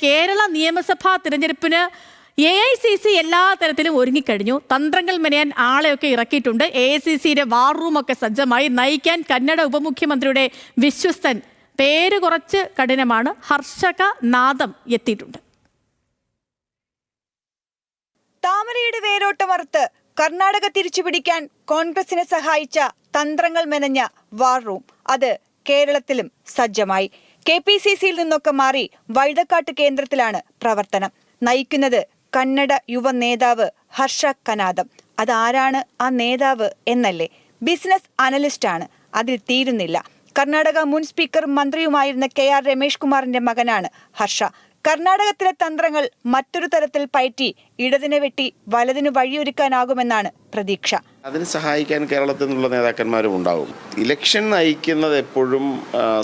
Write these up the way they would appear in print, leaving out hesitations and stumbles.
കേരള നിയമസഭാ തിരഞ്ഞെടുപ്പിന് AICC എല്ലാ തരത്തിലും ഒരുങ്ങിക്കഴിഞ്ഞു. തന്ത്രങ്ങൾ മെനയാൻ ആളെയൊക്കെ ഇറക്കിയിട്ടുണ്ട്. AICCയുടെ വാർ റൂമൊക്കെ സജ്ജമായി. നയിക്കാൻ കന്നഡ ഉപമുഖ്യമന്ത്രിയുടെ വിശ്വസ്തൻ, പേര് കുറച്ച് കഠിനമാണ്, ഹർഷക നാദം എത്തിയിട്ടുണ്ട്. താമരയുടെ വേരോട്ടമറുത്ത് കർണാടക തിരിച്ചുപിടിക്കാൻ കോൺഗ്രസിനെ സഹായിച്ച തന്ത്രങ്ങൾ മെനഞ്ഞ വാർ റൂം അത് കേരളത്തിലും സജ്ജമായി. KPCCയിൽ നിന്നൊക്കെ മാറി വഴുതക്കാട്ട് കേന്ദ്രത്തിലാണ് പ്രവർത്തനം. നയിക്കുന്നത് കന്നഡ യുവ നേതാവ് ഹർഷ കനാദം. അതാരാണ് ആ നേതാവ് എന്നല്ലേ? ബിസിനസ് അനലിസ്റ്റാണ്. അതിൽ തീരുന്നില്ല. കർണാടക മുൻ സ്പീക്കറും മന്ത്രിയുമായിരുന്ന KR രമേഷ് കുമാറിന്റെ മകനാണ് ഹർഷ. കർണാടകത്തിലെ തന്ത്രങ്ങൾ മറ്റൊരു തരത്തിൽ പയറ്റി ഇടതിനെ വെട്ടി വലതിന് വഴിയൊരുക്കാനാകുമെന്നാണ് പ്രതീക്ഷ. അതിന് സഹായിക്കാൻ കേരളത്തിൽ നിന്നുള്ള നേതാക്കന്മാരും ഉണ്ടാകും. ഇലക്ഷൻ നയിക്കുന്നത് എപ്പോഴും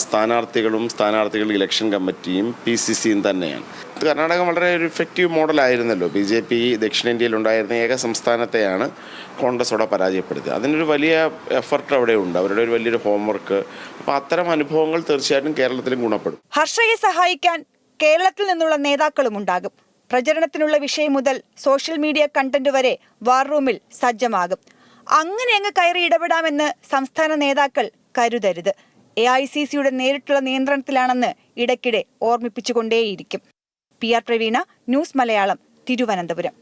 സ്ഥാനാർത്ഥികളുടെ ഇലക്ഷൻ കമ്മിറ്റിയും PCCയും തന്നെയാണ്. കർണാടകം വളരെ ഒരു ഇഫക്റ്റീവ് മോഡലായിരുന്നല്ലോ. BJP ദക്ഷിണേന്ത്യയിൽ ഉണ്ടായിരുന്ന ഏക സംസ്ഥാനത്തെയാണ് കോൺഗ്രസ് അവിടെ പരാജയപ്പെടുത്തിയത്. അതിനൊരു വലിയ എഫർട്ട് അവിടെ ഉണ്ട്, അവരുടെ ഒരു വലിയൊരു ഹോംവർക്ക്. അപ്പോൾ അത്തരം അനുഭവങ്ങൾ തീർച്ചയായിട്ടും കേരളത്തിലും ഗുണപ്പെടും. ഹർഷയെ സഹായിക്കാൻ കേരളത്തിൽ നിന്നുള്ള നേതാക്കളും ഉണ്ടാകും. പ്രചരണത്തിനുള്ള വിഷയം മുതൽ സോഷ്യൽ മീഡിയ കണ്ടന്റ് വരെ വാർ റൂമിൽ സജ്ജമാകും. അങ്ങനെ അങ്ങ് കയറി ഇടപെടാമെന്ന് സംസ്ഥാന നേതാക്കൾ കരുതരുത്. AICCയുടെ നേരിട്ടുള്ള നിയന്ത്രണത്തിലാണെന്ന് ഇടയ്ക്കിടെ ഓർമ്മിപ്പിച്ചുകൊണ്ടേയിരിക്കും. PR Praveena, news Malayalam, Thiruvananthapuram.